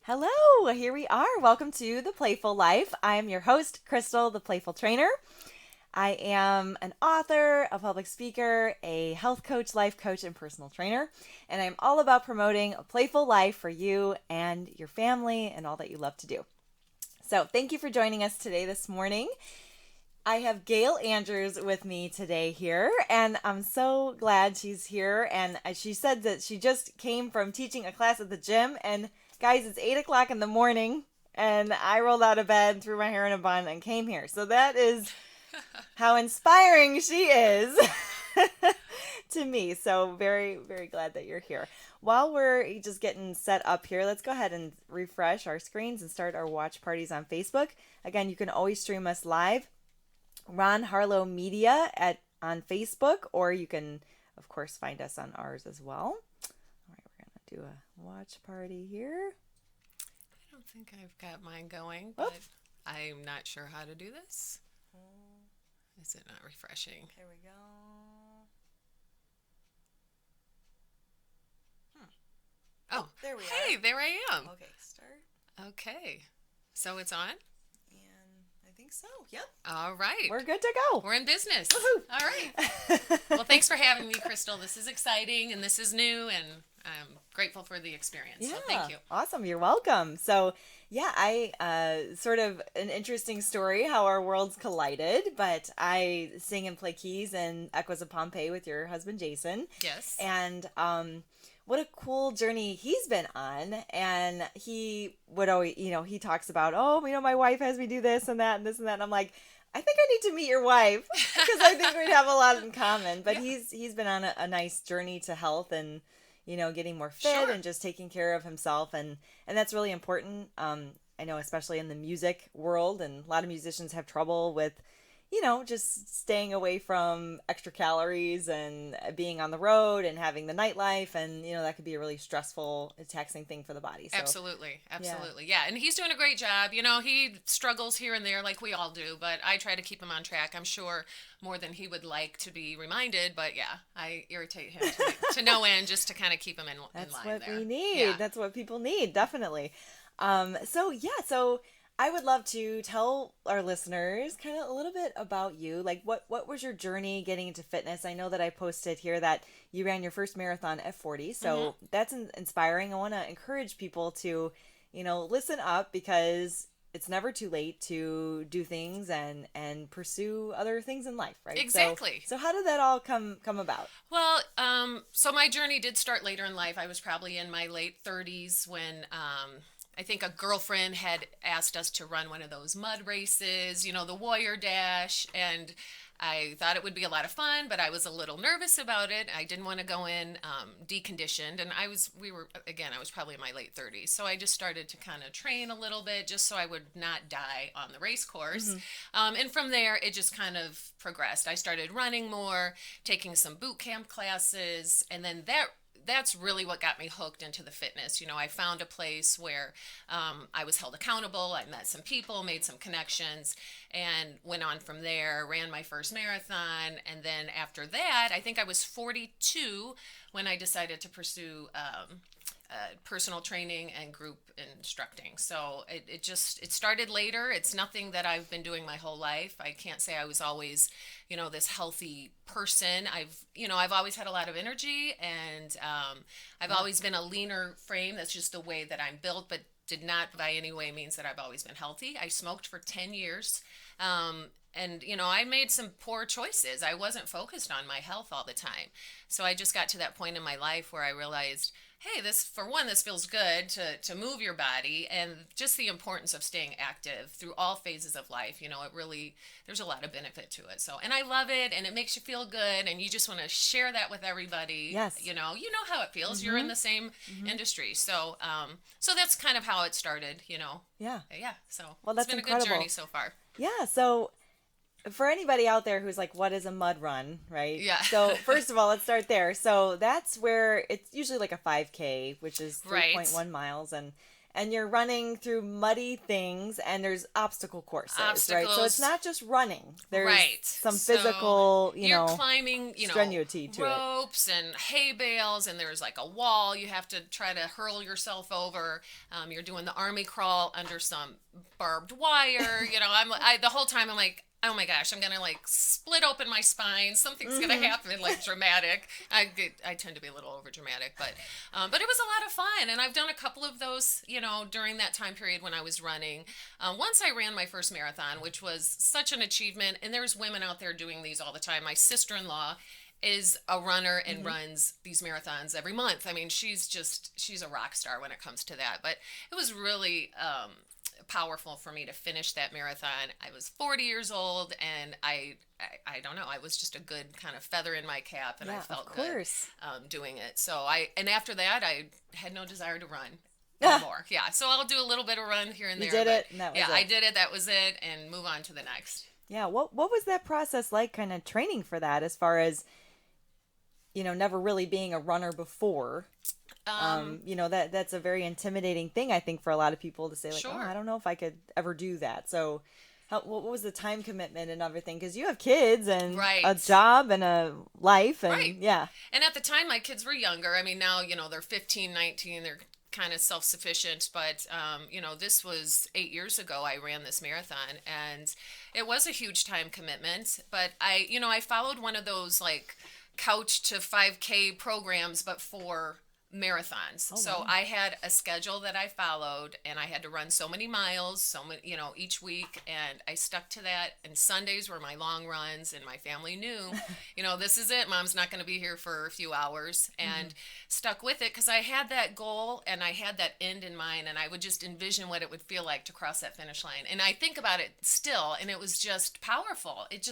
Hello, here we are. Welcome to The Playful Life. I am your host, Crystal, the Playful Trainer. I am an author, a public speaker, a health coach, life coach, and personal trainer. And I'm all about promoting a playful life for you and your family and all that you love to do. So thank you for joining us today this morning. I have Gayle Andrews with me today here, and I'm so glad she's here. And she said that she just came from teaching a class at the gym, and guys, it's 8 o'clock in the morning, and I rolled out of bed, threw my hair in a bun, and came here. So that is how inspiring she is to me. So very, very glad that you're here. While we're just getting set up here, let's go ahead and refresh our screens and start our watch parties on Facebook. Again, you can always stream us live. Ron Harlow Media on Facebook, or you can, of course, find us on ours as well. All right, we're going to do a watch party here. I don't think I've got mine going, but I'm not sure how to do this. Is it not refreshing? Here we go. Oh, there we are. Hey, there I am. Okay, start. Okay. So it's on? I think so. Yep. All right. We're good to go. We're in business. Woohoo. All right. Well, thanks for having me, Crystal. This is exciting and this is new, and I'm grateful for the experience. Yeah. So thank you. Awesome. You're welcome. So, I sort of an interesting story how our worlds collided, but I sing and play keys in Echoes of Pompeii with your husband, Jason. Yes. And what a cool journey he's been on. And he would always, he talks about, my wife has me do this and that and this and that. And I'm like, I think I need to meet your wife because I think we'd have a lot in common. But Yeah. he's been on a nice journey to health and, getting more fit Sure. and just taking care of himself. And that's really important. I know, especially in the music world, and a lot of musicians have trouble with, just staying away from extra calories and being on the road and having the nightlife. And, that could be a really stressful, taxing thing for the body. So, Absolutely. Yeah. And he's doing a great job. He struggles here and there like we all do, but I try to keep him on track. I'm sure more than he would like to be reminded, but yeah, I irritate him to no end just to kind of keep him in line there. That's what we need. Yeah. That's what people need, definitely. So I would love to tell our listeners kind of a little bit about you. Like, what was your journey getting into fitness? I know that I posted here that you ran your first marathon at 40, so that's inspiring. I want to encourage people to, listen up, because it's never too late to do things and pursue other things in life, right? Exactly. So how did that all come about? Well, so my journey did start later in life. I was probably in my late 30s when I think a girlfriend had asked us to run one of those mud races, the Warrior Dash, and I thought it would be a lot of fun, but I was a little nervous about it. I didn't want to go in deconditioned, and I was probably in my late 30s, so I just started to kind of train a little bit just so I would not die on the race course. And from there, it just kind of progressed. I started running more, taking some boot camp classes, and then that's really what got me hooked into the fitness. I found a place where I was held accountable. I met some people, made some connections, and went on from there, ran my first marathon. And then after that, I think I was 42 when I decided to pursue personal training and group instructing. So it started later. It's nothing that I've been doing my whole life. I can't say I was always, this healthy person. I've always had a lot of energy, and I've always been a leaner frame. That's just the way that I'm built, but did not by any way means that I've always been healthy. I smoked for 10 years. And, I made some poor choices. I wasn't focused on my health all the time. So I just got to that point in my life where I realized, hey, this feels good to move your body, and just the importance of staying active through all phases of life. There's a lot of benefit to it. So, and I love it, and it makes you feel good, and you just want to share that with everybody. Yes. You know how it feels. You're in the same industry. So, so that's kind of how it started, Yeah. Yeah. So Well, that's it's been incredible. a good journey so far. Yeah. So for anybody out there who's like, what is a mud run, right? Yeah. So first of all, let's start there. So that's where it's usually like a 5K, which is 3.1 miles. And and you're running through muddy things, and there's obstacle courses, right? So it's Obstacles. not just running. There's Right. some So physical, you're climbing, strenuity to it. ropes and hay bales, and there's like a wall you have to try to hurl yourself over. You're doing the army crawl under some barbed wire. The whole time I'm like, oh my gosh, I'm gonna like split open my spine. Something's gonna happen, like dramatic. I tend to be a little over dramatic, but it was a lot of fun, and I've done a couple of those, during that time period when I was running. Once I ran my first marathon, which was such an achievement, and there's women out there doing these all the time. My sister-in-law is a runner and runs these marathons every month. I mean, she's a rock star when it comes to that. But it was really powerful for me to finish that marathon. I was 40 years old, and I don't know, I was just a good kind of feather in my cap, and I felt good doing it. So after that, I had no desire to run anymore. Yeah, so I'll do a little bit of run here and there. You did it, and that was it. I did it, that was it, and move on to the next. Yeah, what was that process like, kind of training for that, as far as, never really being a runner before? That's a very intimidating thing, I think, for a lot of people to say, like, sure. Oh, I don't know if I could ever do that. So what was the time commitment and everything? Because you have kids and a job and a life. And yeah. And at the time, my kids were younger. I mean, now, they're 15, 19, they're kind of self-sufficient, but this was 8 years ago I ran this marathon, and it was a huge time commitment. But I followed one of those like couch to 5K programs, but for marathons. So I had a schedule that I followed, and I had to run so many miles, each week, and I stuck to that. And Sundays were my long runs, and my family knew, this is it. Mom's not going to be here for a few hours, and stuck with it because I had that goal and I had that end in mind, and I would just envision what it would feel like to cross that finish line. And I think about it still, and it was just powerful. It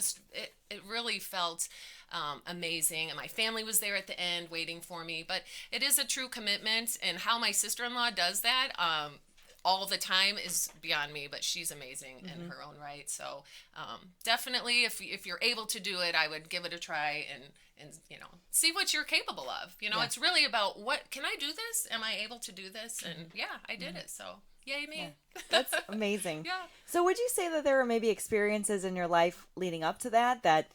really felt amazing, and my family was there at the end waiting for me. But it is a true commitment, and how my sister-in-law does that all the time is beyond me, but she's amazing in her own right. So definitely, if you're able to do it, I would give it a try and see what you're capable of. It's really about, what can I do this? Am I able to do this? And I did it. So yay me. Yeah. That's amazing. Yeah. So would you say that there were maybe experiences in your life leading up to that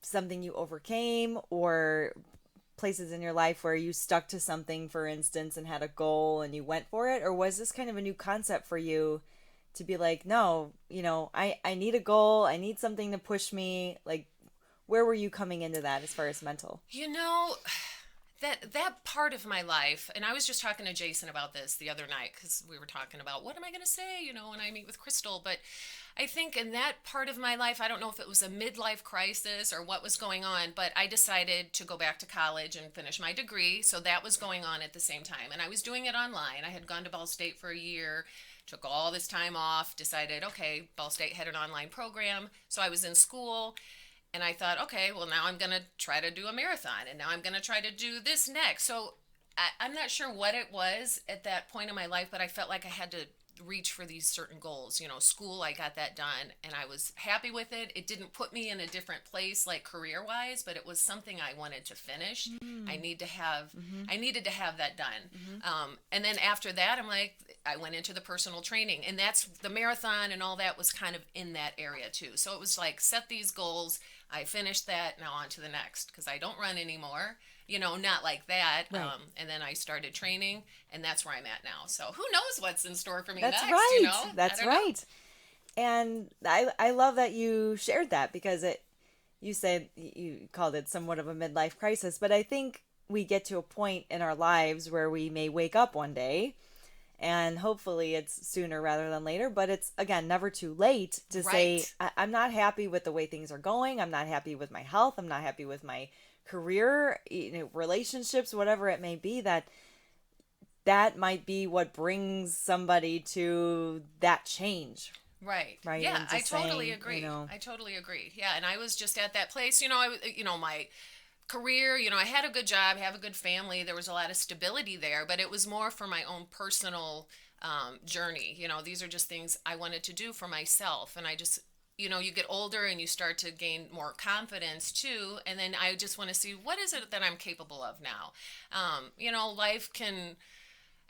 something you overcame, or places in your life where you stuck to something, for instance, and had a goal and you went for it? Or was this kind of a new concept for you to be like, no, I need a goal, I need something to push me? Like, where were you coming into that as far as mental? That part of my life, and I was just talking to Jason about this the other night, because we were talking about, what am I going to say, when I meet with Crystal? But I think in that part of my life, I don't know if it was a midlife crisis or what was going on, but I decided to go back to college and finish my degree. So that was going on at the same time, and I was doing it online. I had gone to Ball State for a year, took all this time off, decided, okay, Ball State had an online program, so I was in school. And I thought, okay, well, now I'm going to try to do a marathon, and now I'm going to try to do this next. So I'm not sure what it was at that point in my life, but I felt like I had to reach for these certain goals. School, I got that done, and I was happy with it. It didn't put me in a different place, like career-wise, but it was something I wanted to finish. I needed to have that done. And then after that, I went into the personal training, and that's the marathon and all that was kind of in that area too. So it was like, set these goals. I finished that, now on to the next, because I don't run anymore, not like that. Right. And then I started training, and that's where I'm at now. So who knows what's in store for me That's next, right. That's I right. Know. And I love that you shared that, because you said you called it somewhat of a midlife crisis, but I think we get to a point in our lives where we may wake up one day, and hopefully it's sooner rather than later, but it's, again, never too late to say, I'm not happy with the way things are going. I'm not happy with my health. I'm not happy with my career, relationships, whatever it may be, that might be what brings somebody to that change. Right. Right. Yeah, I totally saying, agree. I totally agree. Yeah, and I was just at that place, my career, I had a good job, have a good family. There was a lot of stability there, but it was more for my own personal journey. These are just things I wanted to do for myself. And I just, you get older and you start to gain more confidence too. And then I just want to see, what is it that I'm capable of now? Life can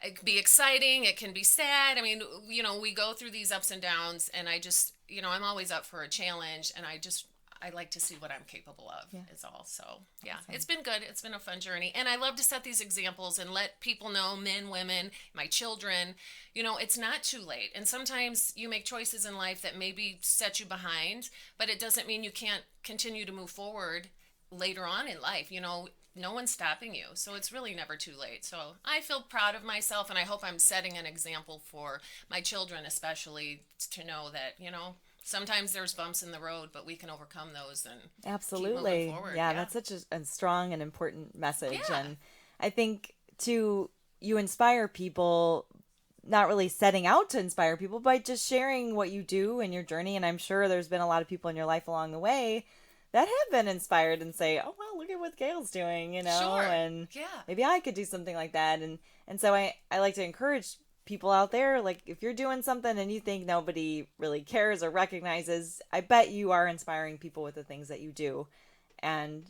it can be exciting, it can be sad. I mean, we go through these ups and downs, and I just, I'm always up for a challenge, and I like to see what I'm capable of, is all. So, yeah, Awesome. It's been good. It's been a fun journey. And I love to set these examples and let people know, men, women, my children, it's not too late. And sometimes you make choices in life that maybe set you behind, but it doesn't mean you can't continue to move forward later on in life. No one's stopping you. So it's really never too late. So I feel proud of myself, and I hope I'm setting an example for my children, especially, to know that, sometimes there's bumps in the road, but we can overcome those and keep moving Absolutely. forward. Yeah, that's such a strong and important message. Yeah. And I think, too, you inspire people, not really setting out to inspire people, but just sharing what you do in your journey. And I'm sure there's been a lot of people in your life along the way that have been inspired and say, oh, well, look at what Gayle's doing, Sure. and Yeah. maybe I could do something like that. And so I like to encourage people out there, like, if you're doing something and you think nobody really cares or recognizes, I bet you are inspiring people with the things that you do. And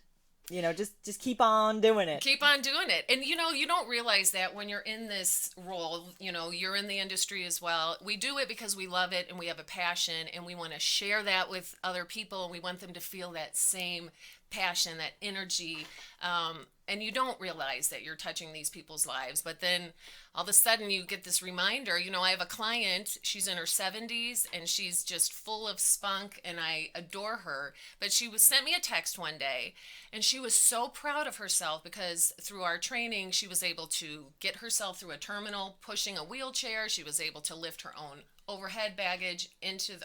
just keep on doing it. Keep on doing it. And you don't realize that when you're in this role, you're in the industry as well. We do it because we love it and we have a passion, and we want to share that with other people, and we want them to feel that same passion, that energy. And you don't realize that you're touching these people's lives. But then all of a sudden you get this reminder. I have a client, she's in her 70s, and she's just full of spunk, and I adore her. But sent me a text one day, and she was so proud of herself because through our training, she was able to get herself through a terminal, pushing a wheelchair. She was able to lift her own overhead baggage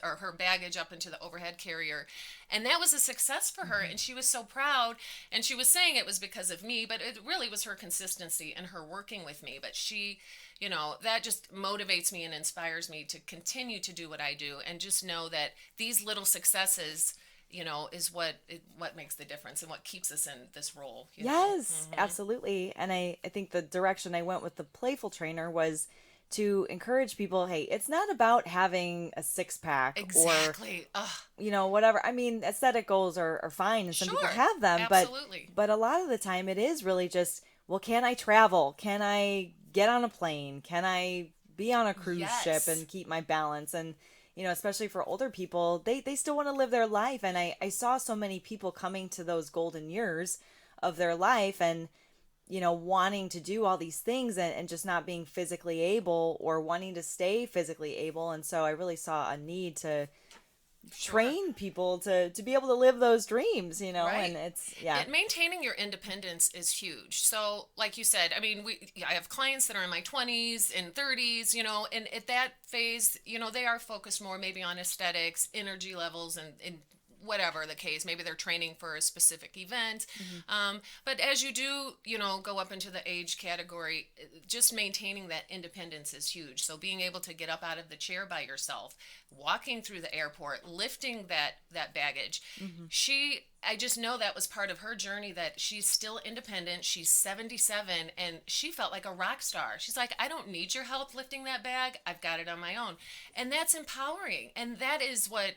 or her baggage up into the overhead carrier, and that was a success for her. And she was so proud, and she was saying it was because of me, but it really was her consistency and her working with me. But she, that just motivates me and inspires me to continue to do what I do, and just know that these little successes, is what makes the difference and what keeps us in this role. Yes, absolutely. And I think the direction I went with the Playful Trainer was to encourage people, hey, it's not about having a six-pack Exactly. or, whatever. I mean, aesthetic goals are fine, and some people Sure. have them, Absolutely. but a lot of the time it is really just, well, can I travel? Can I get on a plane? Can I be on a cruise Yes. ship and keep my balance? And, especially for older people, they still want to live their life. And I saw so many people coming to those golden years of their life and, wanting to do all these things and just not being physically able or wanting to stay physically able. And so I really saw a need to train people to be able to live those dreams, Right. and it's, yeah. Maintaining your independence is huge. So, like you said, I mean, I have clients that are in my 20s and 30s, and at that phase, they are focused more maybe on aesthetics, energy levels, and whatever the case. Maybe they're training for a specific event. But as you do, go up into the age category, just maintaining that independence is huge. So being able to get up out of the chair by yourself, walking through the airport, lifting that baggage. I just know that was part of her journey, that she's still independent. She's 77, and she felt like a rock star. She's like, I don't need your help lifting that bag. I've got it on my own. And that's empowering. And that is what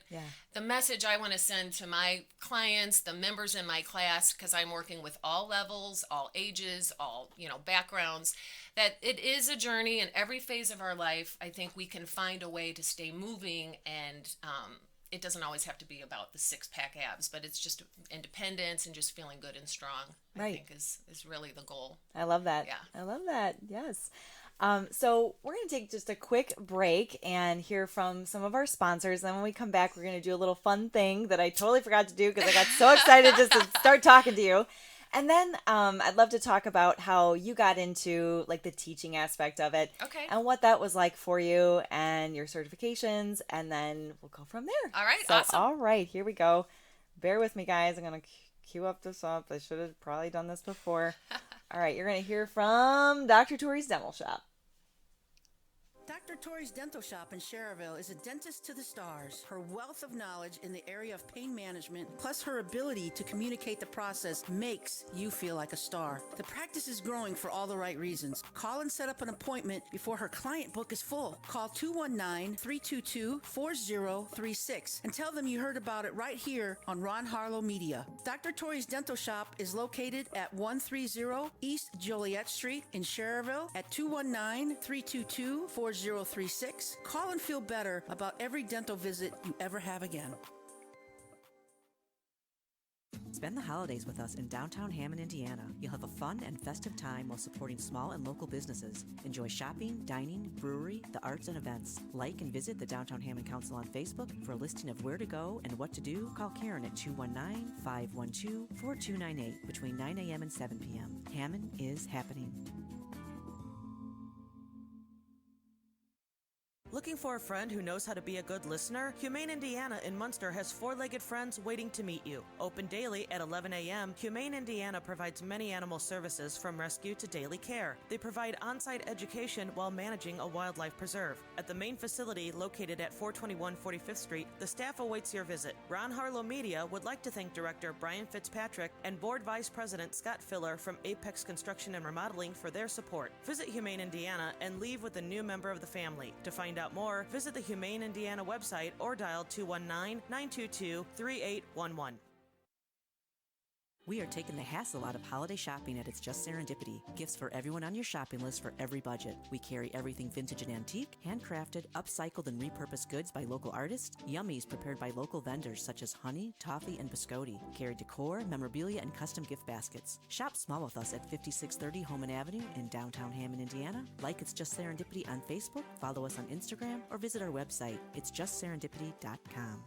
the message I want to send to my clients, the members in my class, because I'm working with all levels, all ages, all, backgrounds, that it is a journey in every phase of our life. I think we can find a way to stay moving, and it doesn't always have to be about the six-pack abs, but it's just independence and just feeling good and strong, I think is really the goal. I love that. Yeah. I love that. Yes. So we're going to take just a quick break and hear from some of our sponsors. And when we come back, we're going to do a little fun thing that I totally forgot to do because I got so excited just to start talking to you. And then I'd love to talk about how you got into like the teaching aspect of it. Okay. And what that was like for you and your certifications. And then we'll go from there. All right. So, Awesome. all right, here we go. Bear with me, guys. I'm going to cue up this up. I should have probably done this before. All right, you're going to hear from Dr. Tori's Dental Shop. Dr. Dr. Tori's Dental Shop in Cherville is a dentist to the stars. Her wealth of knowledge in the area of pain management, plus her ability to communicate the process, makes you feel like a star. The practice is growing for all the right reasons. Call and set up an appointment before her client book is full. Call 219-322-4036 and tell them you heard about it right here on Ron Harlow Media. Dr. Tori's Dental Shop is located at 130 East Joliet Street in Cherville at 219-322-4036. Call and feel better about every dental visit you ever have again. Spend the holidays with us in downtown Hammond, Indiana. You'll have a fun and festive time while supporting small and local businesses. Enjoy shopping, dining, brewery, the arts, and events. Like and visit the Downtown Hammond Council on Facebook for a listing of where to go and what to do. Call Karen at 219-512-4298 between 9 a.m. and 7 p.m. Hammond is happening. Looking for a friend who knows how to be a good listener? Humane Indiana in Munster has four-legged friends waiting to meet you. Open daily at 11 a.m., Humane Indiana provides many animal services from rescue to daily care. They provide on-site education while managing a wildlife preserve. At the main facility located at 421 45th Street, the staff awaits your visit. Ron Harlow Media would like to thank Director Brian Fitzpatrick and Board Vice President Scott Filler from Apex Construction and Remodeling for their support. Visit Humane Indiana and leave with a new member of the family. To find out more, visit the Humane Indiana website or dial 219-922-3811. We are taking the hassle out of holiday shopping at It's Just Serendipity. Gifts for everyone on your shopping list for every budget. We carry everything vintage and antique, handcrafted, upcycled, and repurposed goods by local artists, yummies prepared by local vendors such as honey, toffee, and biscotti. Carry decor, memorabilia, and custom gift baskets. Shop small with us at 5630 Homan Avenue in downtown Hammond, Indiana. Like It's Just Serendipity on Facebook, follow us on Instagram, or visit our website, itsjustserendipity.com.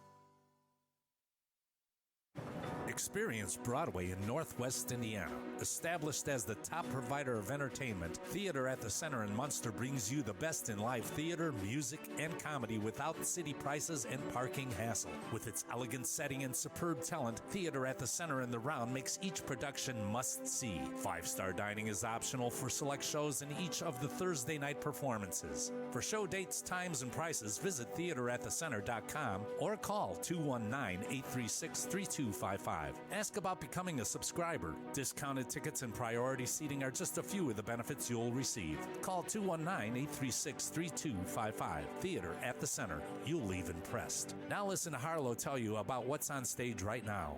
Experience Broadway in Northwest Indiana. Established as the top provider of entertainment, Theater at the Center in Munster brings you the best in live theater, music, and comedy without city prices and parking hassle. With its elegant setting and superb talent, Theater at the Center in the Round makes each production must-see. Five-star dining is optional for select shows in each of the Thursday night performances. For show dates, times, and prices, visit theateratthecenter.com or call 219-836-3255. Ask about becoming a subscriber. Discounted tickets and priority seating are just a few of the benefits you'll receive. Call 219-836-3255. Theater at the Center. You'll leave impressed. Now listen to Harlow tell you about what's on stage right now.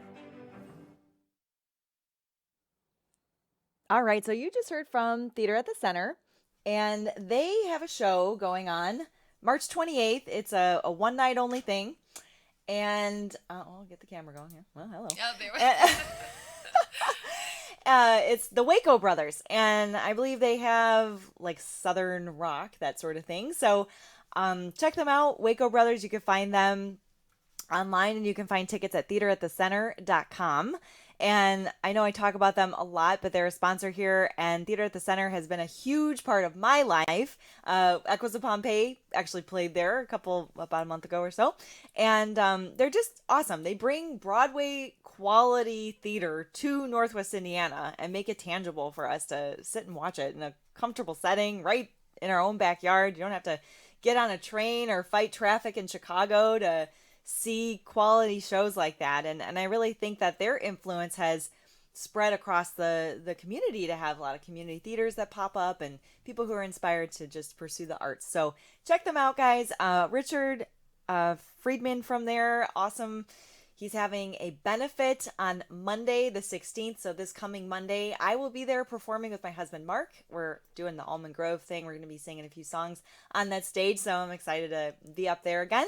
All right, so you just heard from Theater at the Center, and they have a show going on March 28th. It's a one-night only thing. And I'll get the camera going here. Well, hello. Oh, there we It's the Waco Brothers, and I believe they have like Southern rock, that sort of thing. So check them out, Waco Brothers. You can find them online, and you can find tickets at theateratthecenter.com. And I know I talk about them a lot, but they're a sponsor here, and Theater at the Center has been a huge part of my life. Echoes of Pompeii actually played there about a month ago or so. And they're just awesome. They bring Broadway quality theater to Northwest Indiana and make it tangible for us to sit and watch it in a comfortable setting right in our own backyard. You don't have to get on a train or fight traffic in Chicago to see quality shows like that. And I really think that their influence has spread across the community to have a lot of community theaters that pop up and people who are inspired to just pursue the arts. So check them out, guys. Richard Friedman from there, awesome. He's having a benefit on Monday the 16th. So this coming Monday, I will be there performing with my husband, Mark. We're doing the Almond Grove thing. We're going to be singing a few songs on that stage. So I'm excited to be up there again.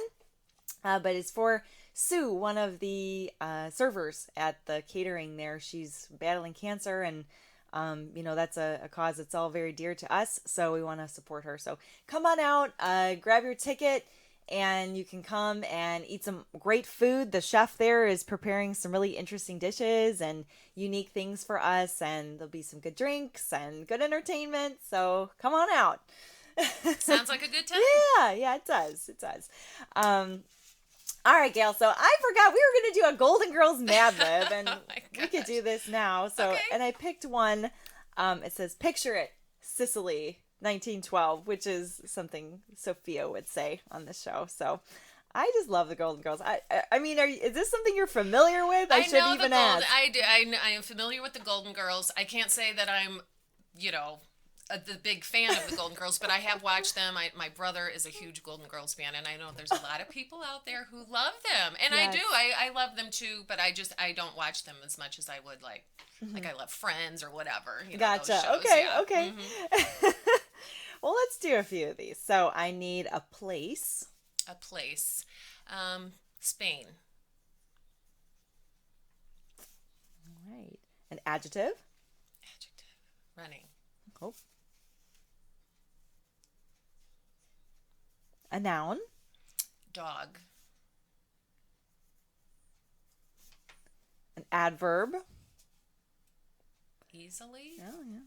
But it's for Sue, one of the servers at the catering there. She's battling cancer, and that's a cause that's all very dear to us. So we want to support her. So come on out, grab your ticket, and you can come and eat some great food. The chef there is preparing some really interesting dishes and unique things for us, and there'll be some good drinks and good entertainment. So come on out. Sounds like a good time. Yeah, it does. All right, Gayle. So I forgot we were going to do a Golden Girls Mad Lib, and we could do this now. So, okay. And I picked one. It says, "Picture it, Sicily, 1912, which is something Sophia would say on the show. So I just love the Golden Girls. I mean, is this something you're familiar with? I should know even the Golden. ask. I am familiar with the Golden Girls. I can't say that I'm, the big fan of the Golden Girls, but I have watched them. My brother is a huge Golden Girls fan, and I know there's a lot of people out there who love them, and Yes. I do. I love them too, but I don't watch them as much as I would like I love Friends or whatever. Gotcha. Those shows, Okay. yeah. Okay. Well, let's do a few of these. So I need a place. A place, Spain. All right. An adjective. Adjective, running. Oh. A noun. Dog. An adverb. Easily. Oh, yeah.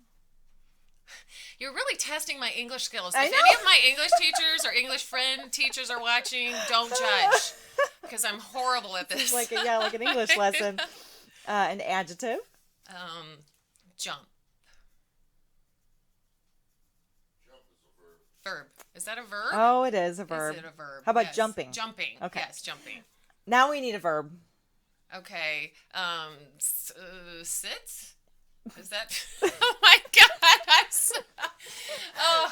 You're really testing my English skills. I If know. any of my English teachers or English friend teachers are watching, don't judge, because I'm horrible at this. Like an English lesson. An adjective. Jump. Verb. Is that a verb? Oh, it is a verb. Is it a verb? How about Yes. jumping? Jumping. Okay. Yes, jumping. Now we need a verb. Okay. Sit? Is that? Oh my God! Oh,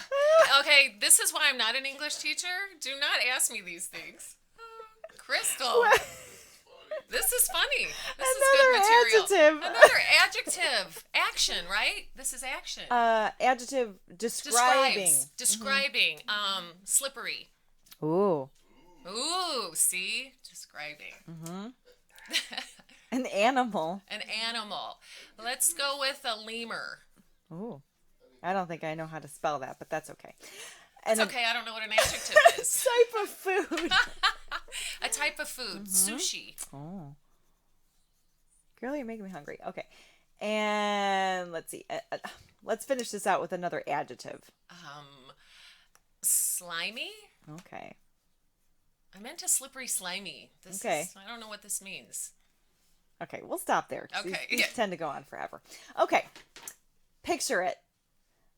okay. This is why I'm not an English teacher. Do not ask me these things, Crystal. This is funny. This is good material. Adjective. Another adjective. Action, right? This is action. Adjective describing. Describing. Slippery. Ooh. Ooh, see? Describing. An animal. An animal. Let's go with a lemur. Ooh. I don't think I know how to spell that, but that's okay. It's And okay, I don't know what an adjective is. type of food. A type of food. Sushi. Oh. Girl, you're making me hungry. Okay. And let's see. Let's finish this out with another adjective. Slimy? Okay. I meant a slippery slimy. Okay. I don't know what this means. Okay, we'll stop there. 'Cause Okay, These yeah. tend to go on forever. Okay. Picture it.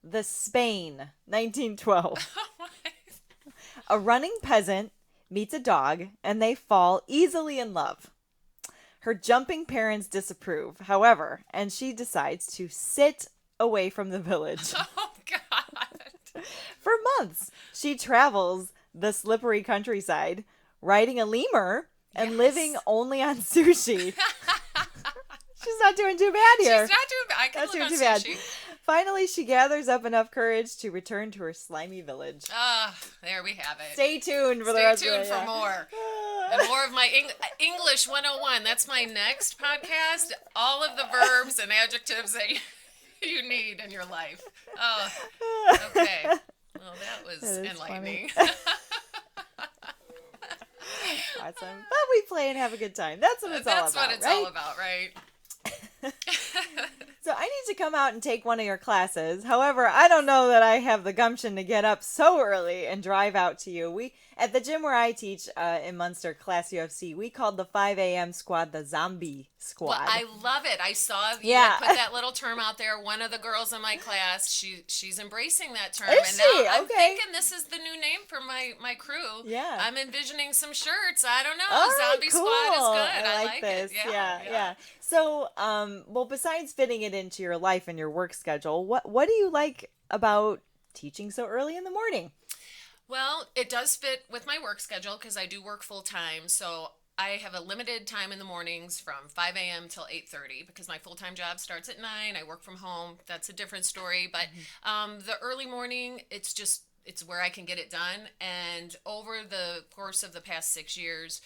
The Spain, 1912. A running peasant meets a dog, and they fall easily in love. Her jumping parents disapprove, however, and she decides to sit away from the village. Oh, God. For months, she travels the slippery countryside, riding a lemur and Yes. living only on sushi. She's not doing too bad here. She's not doing bad. I can Not live on doing too bad. sushi. Finally, she gathers up enough courage to return to her slimy village. Ah, there we have it. Stay tuned for the Stay rest tuned of it. for more. And more of my English 101. That's my next podcast. All of the verbs and adjectives that you need in your life. Oh, okay. Well, that was That is enlightening. Awesome. But we play and have a good time. That's what it's all about. That's what it's right? all about, right? So I need to come out and take one of your classes. However, I don't know that I have the gumption to get up so early and drive out to you. We at the gym where I teach in Munster, Class UFC, we called the 5 a.m. squad the zombie squad. Well, I love it. I saw you Yeah. had put that little term out there. One of the girls in my class, she's embracing that term. Is and she? now I'm Okay. thinking this is the new name for my crew. Yeah. I'm envisioning some shirts. I don't know. All right, Zombie cool. Squad is good. I like this. it. Yeah. So, well, besides fitting it into your life and your work schedule, what do you like about teaching so early in the morning? Well, it does fit with my work schedule because I do work full time. So I have a limited time in the mornings from 5 a.m. till 8:30 because my full-time job starts at 9. I work from home. That's a different story. But the early morning, it's where I can get it done. And over the course of the past 6 years,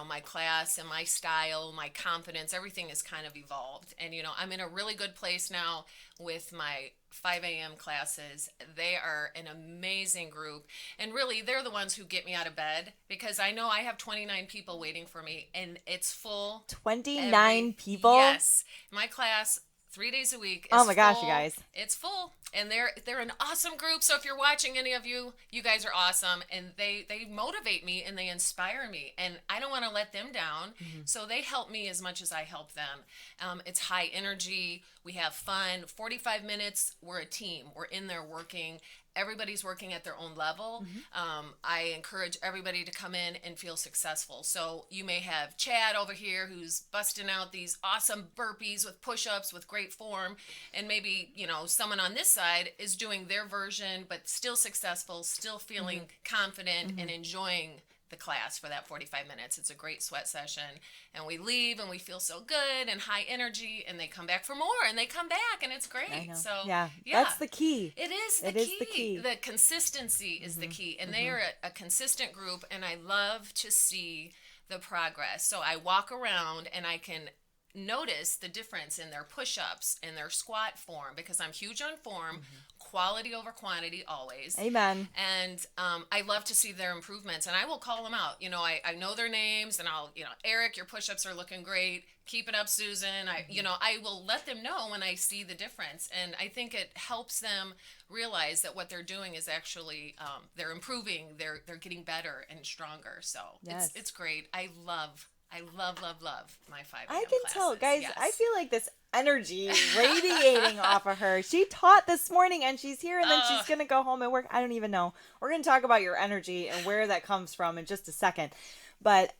my class and my style, my confidence, everything has kind of evolved. And, I'm in a really good place now with my 5 a.m. classes. They are an amazing group. And really, they're the ones who get me out of bed because I know I have 29 people waiting for me and it's full. 29 people? Yes. My class, 3 days a week. Oh my gosh, you guys. It's full. And they're an awesome group. So if you're watching, any of you, you guys are awesome. And they motivate me and they inspire me. And I don't want to let them down. So they help me as much as I help them. It's high energy. We have fun. 45 minutes, we're a team. We're in there working. Everybody's working at their own level. I encourage everybody to come in and feel successful. So you may have Chad over here who's busting out these awesome burpees with push-ups with great form. And maybe, someone on this side is doing their version, but still successful, still feeling confident and enjoying the class for that 45 minutes. It's a great sweat session. And we leave and we feel so good and high energy, and they come back for more and they come back and it's great. So yeah, that's the key. It is the key. The consistency is the key. And they are a consistent group, and I love to see the progress. So I walk around and I can notice the difference in their push-ups and their squat form, because I'm huge on form, quality over quantity always. Amen. And I love to see their improvements, and I will call them out. I know their names, and I'll, Eric, your push-ups are looking great. Keep it up, Susan. I will let them know when I see the difference. And I think it helps them realize that what they're doing is actually, they're improving, they're getting better and stronger. So it's great. I love my 5 a.m. I can classes. tell, guys. Yes. I feel like this energy radiating off of her. She taught this morning, and she's here, and then she's going to go home and work. I don't even know. We're going to talk about your energy and where that comes from in just a second. But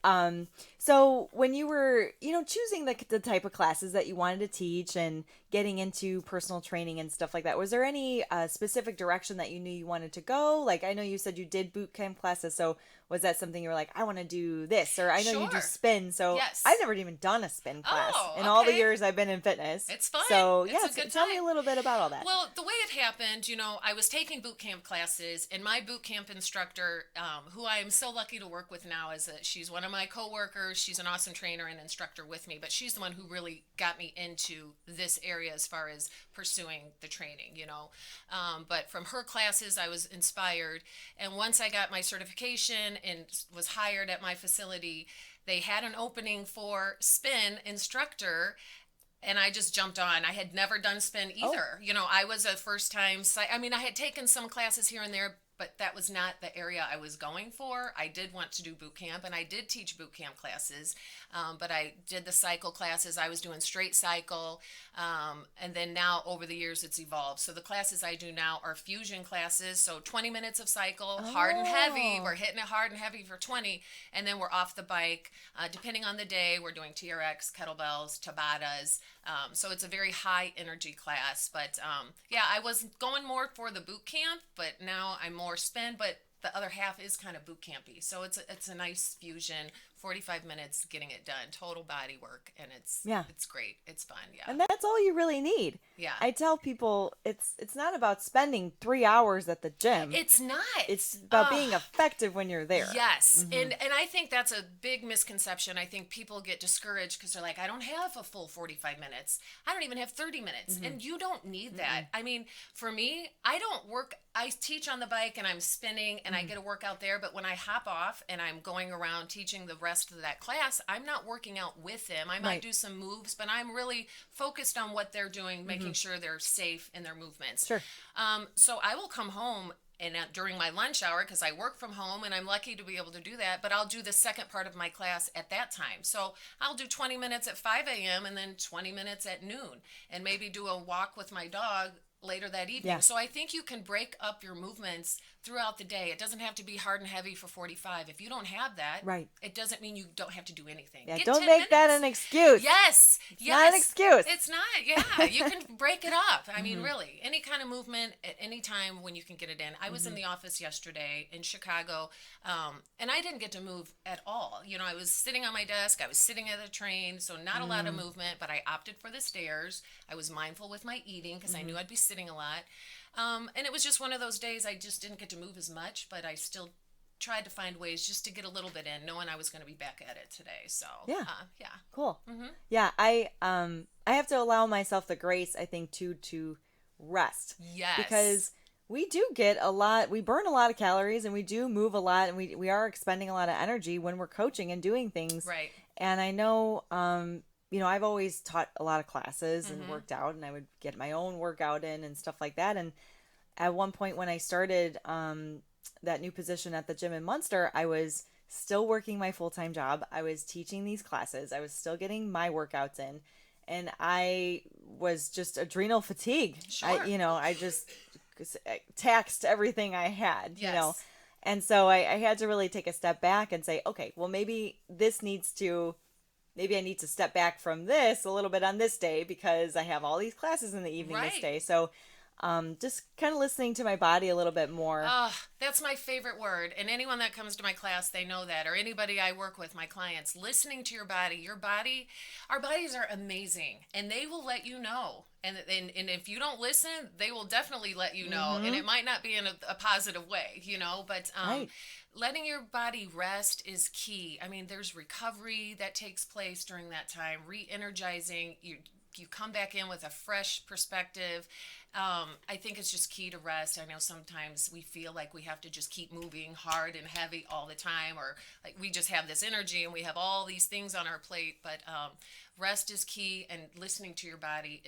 so when you were, choosing the type of classes that you wanted to teach and getting into personal training and stuff like that, was there any specific direction that you knew you wanted to go? Like, I know you said you did boot camp classes, so was that something you were like, I want to do this? Or I know you do spin, so yes. I've never even done a spin class in all the years I've been in fitness. It's fun. So tell me a time. little bit about all that. Well, the way it happened, I was taking boot camp classes, and my boot camp instructor, who I am so lucky to work with now, she's one of my coworkers. She's an awesome trainer and instructor with me, but she's the one who really got me into this area as far as pursuing the training, but from her classes, I was inspired. And once I got my certification and was hired at my facility, they had an opening for spin instructor, and I just jumped on. I had never done spin either. I was a first time, I had taken some classes here and there, but that was not the area I was going for. I did want to do boot camp, and I did teach boot camp classes, but I did the cycle classes. I was doing straight cycle, and then now over the years it's evolved. So the classes I do now are fusion classes, so 20 minutes of cycle, hard and heavy. We're hitting it hard and heavy for 20, and then we're off the bike. Depending on the day, we're doing TRX, kettlebells, Tabatas. So it's a very high energy class, but I was going more for the boot camp, but now I'm more spin, but the other half is kind of boot campy. So it's a nice fusion, 45 minutes getting it done, total body work, and it's great. It's fun. Yeah. And that's all you really need. Yeah. I tell people it's not about spending 3 hours at the gym. It's not. It's about being effective when you're there. Yes. And I think that's a big misconception. I think people get discouraged because they're like, I don't have a full 45 minutes. I don't even have 30 minutes. And you don't need that. I mean, for me, I teach on the bike and I'm spinning and I get a workout there, but when I hop off and I'm going around teaching the rest of that class, I'm not working out with them. I might do some moves, but I'm really focused on what they're doing, making sure they're safe in their movements. Sure. So I will come home and during my lunch hour, because I work from home and I'm lucky to be able to do that, but I'll do the second part of my class at that time. So I'll do 20 minutes at 5 a.m. and then 20 minutes at noon, and maybe do a walk with my dog later that evening. Yeah. So I think you can break up your movements throughout the day. It doesn't have to be hard and heavy for 45. If you don't have that, it doesn't mean you don't have to do anything. Yeah, Get don't 10 make that minutes. an excuse. Yes. It's not an excuse. It's not. Yeah. You can break it up. I mean, really, any kind of movement at any time when you can get it in. I was in the office yesterday in Chicago, and I didn't get to move at all. I was sitting on my desk. I was sitting at a train, so not a lot of movement, but I opted for the stairs. I was mindful with my eating because I knew I'd be sitting a lot. And it was just one of those days I just didn't get to move as much, but I still tried to find ways just to get a little bit in, knowing I was going to be back at it today. So, Cool. Yeah, I have to allow myself the grace, I think, to rest. Yes. Because we do get we burn a lot of calories, and we do move a lot, and we are expending a lot of energy when we're coaching and doing things. Right. And I know, I've always taught a lot of classes and worked out, and I would get my own workout in and stuff like that. And at one point when I started that new position at the gym in Munster, I was still working my full-time job. I was teaching these classes. I was still getting my workouts in, and I was just adrenal fatigue. Sure. I just taxed everything I had, Yes. And so I had to really take a step back and say, okay, well, maybe I need to step back from this a little bit on this day because I have all these classes in the evening this Right. day. So just kind of listening to my body a little bit more. That's my favorite word. And anyone that comes to my class, they know that. Or anybody I work with, my clients, listening to your body. Our bodies are amazing, and they will let you know. And if you don't listen, they will definitely let you know. And it might not be in a positive way, but Right. letting your body rest is key. I mean, there's recovery that takes place during that time, re-energizing. You come back in with a fresh perspective. I think it's just key to rest. I know sometimes we feel like we have to just keep moving hard and heavy all the time, or like we just have this energy and we have all these things on our plate. But rest is key, and listening to your body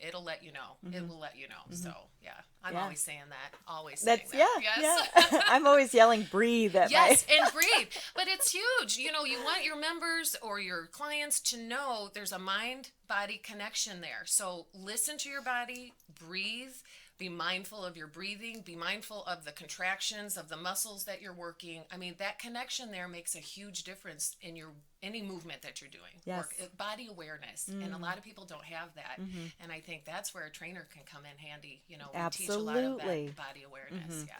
it'll let you know. It will let you know. So yeah, I'm always saying that. Always saying That's that. Yes. yeah. I'm always yelling breathe at Yes, and breathe. But it's huge. You want your members or your clients to know there's a mind-body connection there. So listen to your body, breathe, be mindful of your breathing, be mindful of the contractions of the muscles that you're working. I mean, that connection there makes a huge difference in any movement that you're doing. Yes. Body awareness. And a lot of people don't have that. And I think that's where a trainer can come in handy. We teach a lot of Absolutely. that body awareness. Yeah.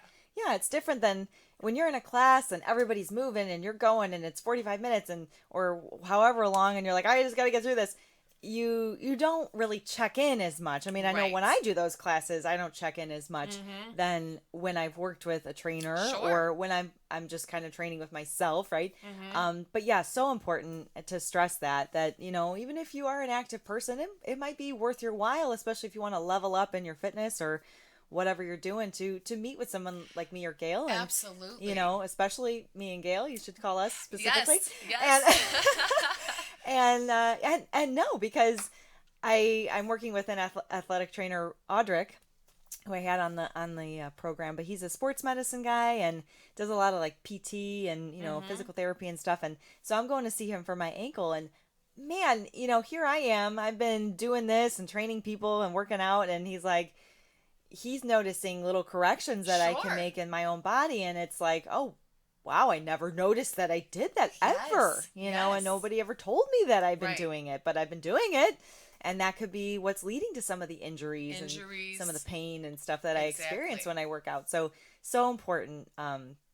Yeah, it's different than when you're in a class and everybody's moving and you're going and it's 45 minutes or however long, and you're like, I just got to get through this. You don't really check in as much. I mean, I know when I do those classes, I don't check in as much than when I've worked with a trainer or when I'm just kind of training with myself, right? But yeah, so important to stress that even if you are an active person, it might be worth your while, especially if you want to level up in your fitness or whatever you're doing to meet with someone like me or Gayle. And, absolutely. Especially me and Gayle, you should call us specifically. Yes. And no, because I'm working with an athletic trainer, Audric, who I had on the program, but he's a sports medicine guy and does a lot of like PT and physical therapy and stuff. And so I'm going to see him for my ankle, and man, here I am. I've been doing this and training people and working out, and he's noticing little corrections that I can make in my own body, and it's like, oh wow, I never noticed that I did that ever, and nobody ever told me that I've been doing it, but I've been doing it. And that could be what's leading to some of the injuries and some of the pain and stuff that I experience when I work out. So important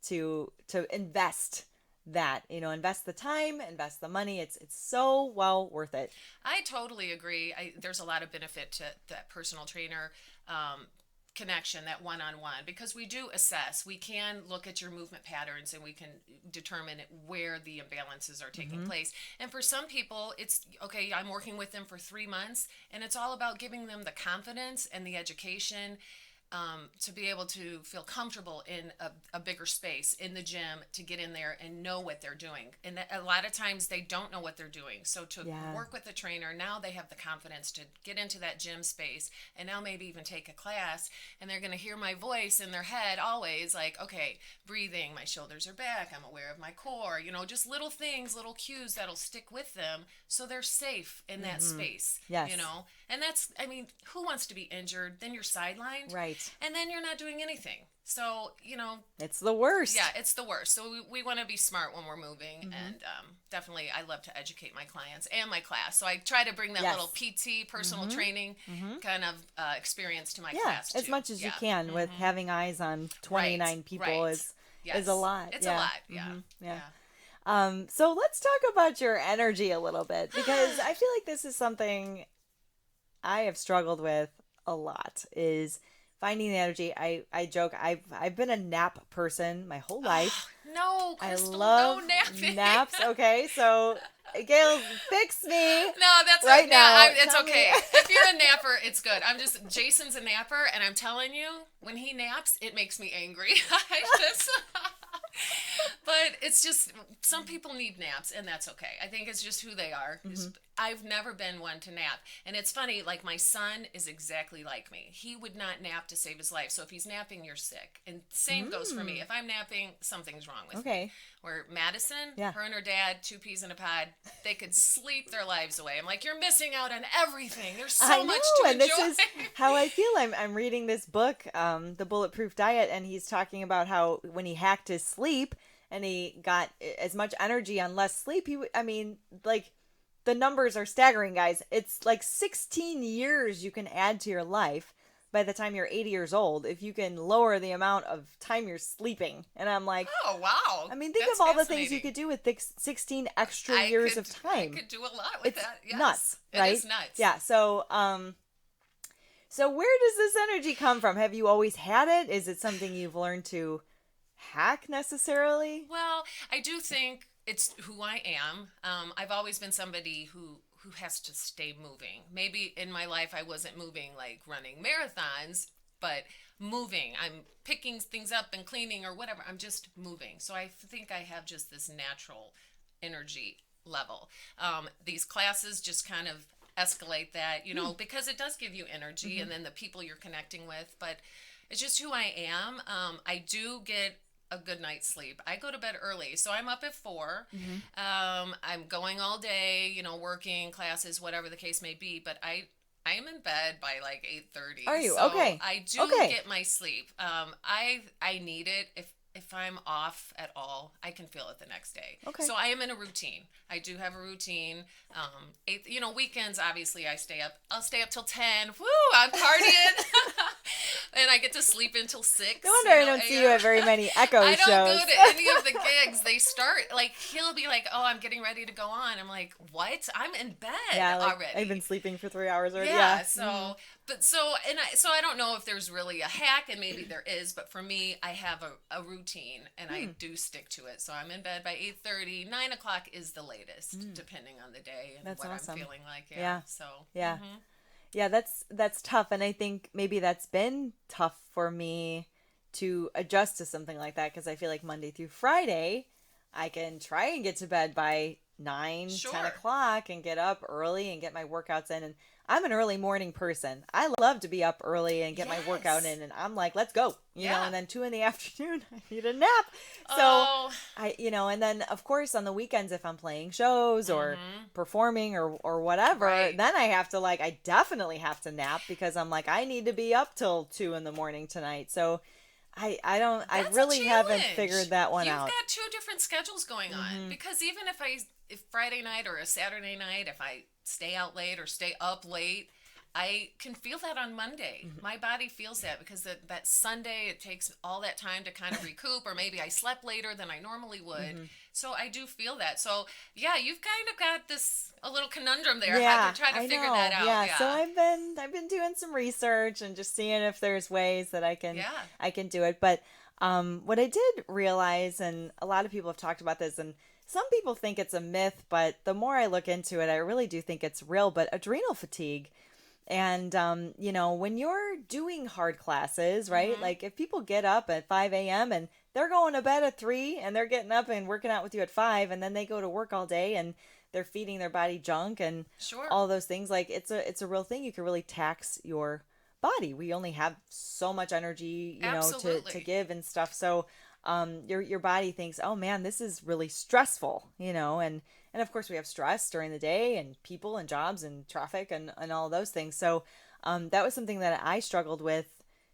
to invest that, invest the time, invest the money. It's so well worth it. I totally agree. There's a lot of benefit to that personal trainer connection, that one-on-one, because we do assess. We can look at your movement patterns and we can determine where the imbalances are taking place. And for some people, it's okay, I'm working with them for 3 months, and it's all about giving them the confidence and the education to be able to feel comfortable in a bigger space in the gym, to get in there and know what they're doing. And a lot of times they don't know what they're doing. So to work with the trainer, now they have the confidence to get into that gym space and now maybe even take a class, and they're going to hear my voice in their head always like, okay, breathing, my shoulders are back, I'm aware of my core, just little things, little cues that'll stick with them so they're safe in that space. Yes. And that's, who wants to be injured? Then you're sidelined. Right. And then you're not doing anything. So, it's the worst. Yeah, it's the worst. So we want to be smart when we're moving. And definitely I love to educate my clients and my class. So I try to bring that little PT, personal training kind of experience to my class too. As much as you can, with having eyes on 29 people is a lot. It's a lot. Yeah. So let's talk about your energy a little bit, because I feel like this is something I have struggled with a lot, is finding the energy. I joke, I've been a nap person my whole life. No, Crystal, I love no napping. naps. Okay, so Gayle, fix me. No, that's right now. It's okay. If you're a napper, it's good. Jason's a napper, and I'm telling you, when he naps, it makes me angry. But it's just, some people need naps, and that's okay. I think it's just who they are. I've never been one to nap. And it's funny, like my son is exactly like me. He would not nap to save his life. So if he's napping, you're sick. And same goes for me. If I'm napping, something's wrong with me. Where Madison, her and her dad, two peas in a pod, they could sleep their lives away. I'm like, you're missing out on everything. There's so much to enjoy. This is how I feel. I'm reading this book, The Bulletproof Diet, and he's talking about how when he hacked his sleep and he got as much energy on less sleep, the numbers are staggering, guys. It's like 16 years you can add to your life by the time you're 80 years old if you can lower the amount of time you're sleeping. And I'm like, oh, wow. I mean, think of all the things you could do with 16 extra years of time. I could do a lot with that. Yes. Nuts, right? It is nuts. Yeah. So where does this energy come from? Have you always had it? Is it something you've learned to hack necessarily? Well, I do think it's who I am. I've always been somebody who has to stay moving. Maybe in my life I wasn't moving like running marathons, but moving. I'm picking things up and cleaning or whatever. I'm just moving. So I think I have just this natural energy level. These classes just kind of escalate that, because it does give you energy and then the people you're connecting with. But it's just who I am. I do get a good night's sleep. I go to bed early, so I'm up at 4. I'm going all day, working, classes, whatever the case may be, but I am in bed by like 8:30. Are you? So okay. I do get my sleep. I need it. If I'm off at all, I can feel it the next day. Okay. So I am in a routine. I do have a routine. Weekends, obviously, I'll stay up till 10. Woo, I'm partying. And I get to sleep until 6. No wonder I don't see you at very many Echo shows. I don't go to any of the gigs. They start, he'll be like, oh, I'm getting ready to go on. I'm like, what? I'm in bed already. I've been sleeping for 3 hours already. Yeah, so I don't know if there's really a hack, and maybe there is, but for me, I have a routine, and I do stick to it. So I'm in bed by 8:30. 9 o'clock is the latest, depending on the day and That's what awesome. I'm feeling like. Yeah. So. Yeah. Yeah, that's tough. And I think maybe that's been tough for me to adjust to something like that, because I feel like Monday through Friday, I can try and get to bed by 9, 10 o'clock and get up early and get my workouts in. And I'm an early morning person. I love to be up early and get my workout in, and I'm like, let's go, you know, and then 2 p.m, I need a nap. So and then of course on the weekends, if I'm playing shows or performing or whatever, then I have to I definitely have to nap, because I'm like, I need to be up till 2 a.m. tonight. So I really haven't figured that one out. You've got 2 different schedules going on, because even if Friday night or a Saturday night, if I stay out late or stay up late, I can feel that on Monday. My body feels that, because that Sunday, it takes all that time to kind of recoup, or maybe I slept later than I normally would. So I do feel that. So yeah, you've kind of got a little conundrum there. Yeah, how to try to figure that out. Yeah. So I've been doing some research and just seeing if there's ways that I can do it. But what I did realize, and a lot of people have talked about this, and some people think it's a myth, but the more I look into it, I really do think it's real. But adrenal fatigue. And, when you're doing hard classes, right? Like if people get up at 5 a.m. and they're going to bed at 3 and they're getting up and working out with you at 5, and then they go to work all day and they're feeding their body junk and all those things, it's a real thing. You can really tax your body. We only have so much energy, to give and stuff. So, your body thinks, oh man, this is really stressful, and of course we have stress during the day and people and jobs and traffic and all those things. So, that was something that I struggled with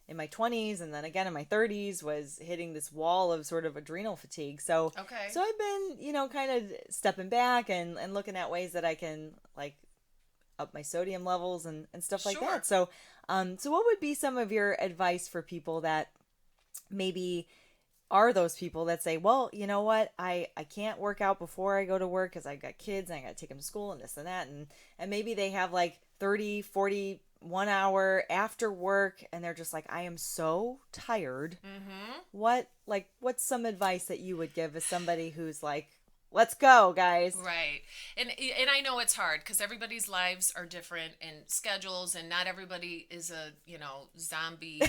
in my 20s, and then again in my 30s, was hitting this wall of sort of adrenal fatigue. So I've been, kind of stepping back and looking at ways that I can up my sodium levels and stuff like that. So, so what would be some of your advice for people that maybe are those people that say, well, you know what, I can't work out before I go to work because I've got kids and I got to take them to school and this and that. And maybe they have 30, 40, 1 hour after work, and they're just like, I am so tired. What's some advice that you would give as somebody who's like, let's go, guys? Right. And I know it's hard, because everybody's lives are different and schedules, and not everybody is a, zombie,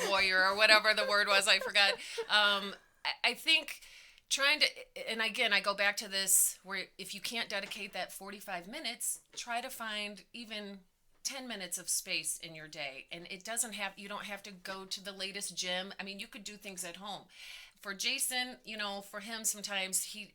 warrior or whatever the word was, I forgot. I think trying to, and again, I go back to this where if you can't dedicate that 45 minutes, try to find even 10 minutes of space in your day. And you don't have to go to the latest gym. I mean, you could do things at home. For Jason, for him, sometimes he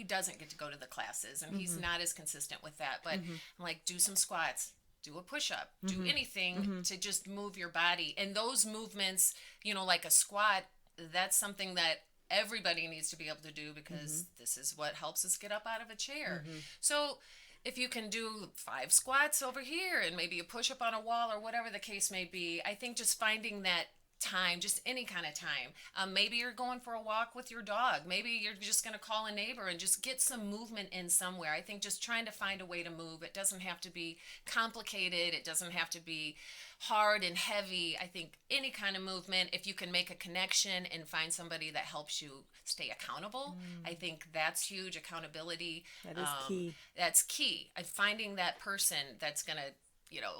doesn't get to go to the classes and he's not as consistent with that. But I'm like, do some squats, do a push-up, do anything to just move your body. And those movements, like a squat, that's something that everybody needs to be able to do because this is what helps us get up out of a chair. So if you can do 5 squats over here and maybe a push-up on a wall or whatever the case may be, I think just finding that time, just any kind of time. Maybe you're going for a walk with your dog. Maybe you're just going to call a neighbor and just get some movement in somewhere. I think just trying to find a way to move. It doesn't have to be complicated. It doesn't have to be hard and heavy. I think any kind of movement, if you can make a connection and find somebody that helps you stay accountable, I think that's huge. Accountability. That is key. That's key. Finding that person that's going to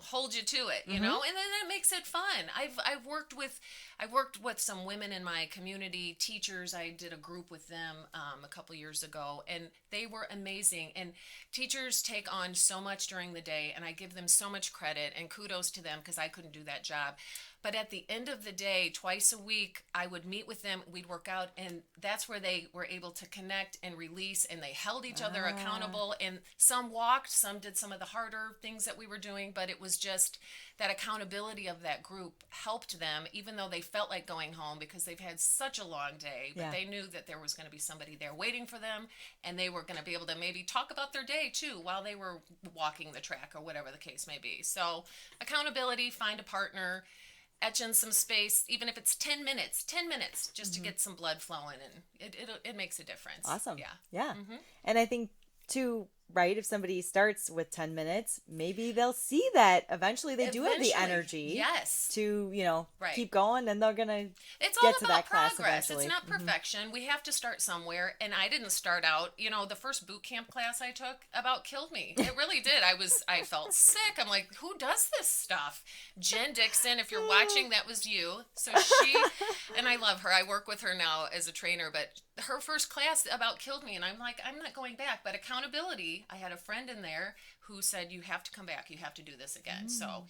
hold you to it, and then it makes it fun. I've worked with some women in my community, teachers. I did a group with them a couple years ago, and they were amazing. And teachers take on so much during the day, and I give them so much credit and kudos to them because I couldn't do that job. But at the end of the day, twice a week, I would meet with them, we'd work out, and that's where they were able to connect and release, and they held each other accountable. And some walked, some did some of the harder things that we were doing, but it was just that accountability of that group helped them, even though they felt like going home because they've had such a long day. But they knew that there was going to be somebody there waiting for them, and they were going to be able to maybe talk about their day too while they were walking the track or whatever the case may be. So accountability, find a partner, etch in some space, even if it's 10 minutes just to get some blood flowing, and it makes a difference. Awesome. Yeah. And I think too, right, if somebody starts with 10 minutes, maybe they'll see that eventually they do have the energy to, keep going, and they're going to get to that class progress. eventually. It's not perfection. We have to start somewhere, and I didn't start out, the first boot camp class I took about killed me. It really did. I felt sick. I'm like, who does this stuff? Jen Dixon, if you're watching, that was you. So and I love her. I work with her now as a trainer, but her first class about killed me, and I'm like, I'm not going back. But accountability, I had a friend in there who said, you have to come back, you have to do this again. So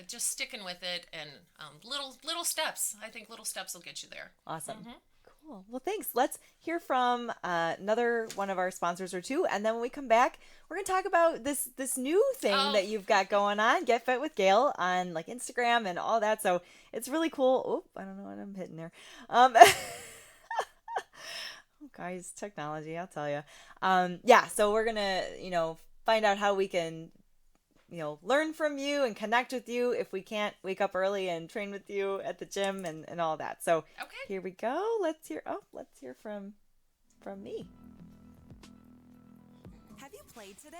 just sticking with it, and little steps. I think little steps will get you there. Awesome. Cool. Well, thanks. Let's hear from another one of our sponsors or two, and then when we come back, we're going to talk about this new thing that you've got going on, Get Fit with Gayle, on like Instagram and all that. So it's really cool. Oh, I don't know what I'm hitting there. Guys, technology, I'll tell you. So we're gonna, find out how we can, learn from you and connect with you if we can't wake up early and train with you at the gym and all that. So Here we go. Let's hear from me. Have you played today?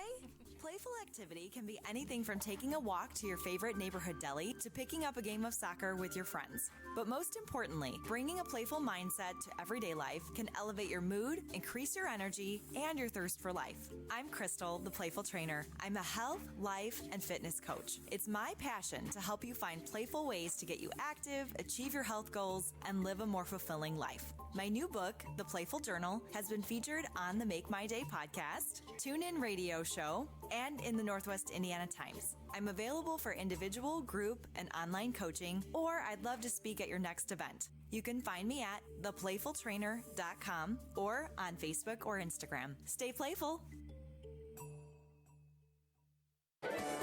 Playful activity can be anything from taking a walk to your favorite neighborhood deli to picking up a game of soccer with your friends. But most importantly, bringing a playful mindset to everyday life can elevate your mood, increase your energy, and your thirst for life. I'm Crystal, the Playful Trainer. I'm a health, life, and fitness coach. It's my passion to help you find playful ways to get you active, achieve your health goals, and live a more fulfilling life. My new book, The Playful Journal, has been featured on the Make My Day podcast, TuneIn radio show, and in the Northwest Indiana Times. I'm available for individual, group, and online coaching, or I'd love to speak at your next event. You can find me at theplayfultrainer.com or on Facebook or Instagram. Stay playful.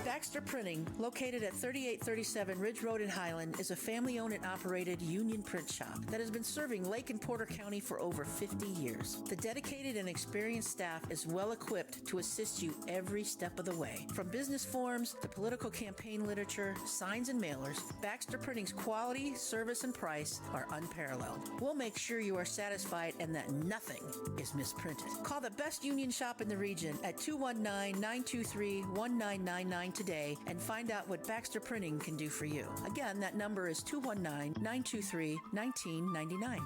Baxter Printing, located at 3837 Ridge Road in Highland, is a family-owned and operated union print shop that has been serving Lake and Porter County for over 50 years. The dedicated and experienced staff is well-equipped to assist you every step of the way. From business forms to political campaign literature, signs, and mailers, Baxter Printing's quality, service, and price are unparalleled. We'll make sure you are satisfied and that nothing is misprinted. Call the best union shop in the region at 219-923-1999 today and find out what Baxter Printing can do for you. Again, that number is 219-923-1999.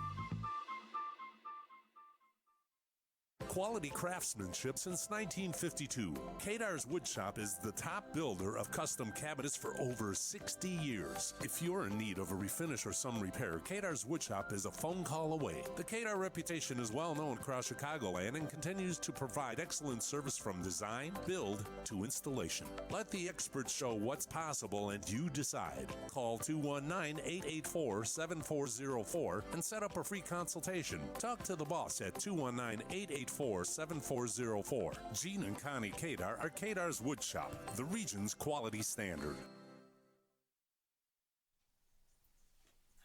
quality craftsmanship since 1952. Kadar's Woodshop is the top builder of custom cabinets for over 60 years. If you're in need of a refinish or some repair, Kadar's Woodshop is a phone call away. The Kadar reputation is well known across Chicagoland and continues to provide excellent service from design, build, to installation. Let the experts show what's possible and you decide. Call 219-884-7404 and set up a free consultation. Talk to the boss at 219-884-7404. Gene and Connie Kadar are Kadar's Woodshop, the region's quality standard.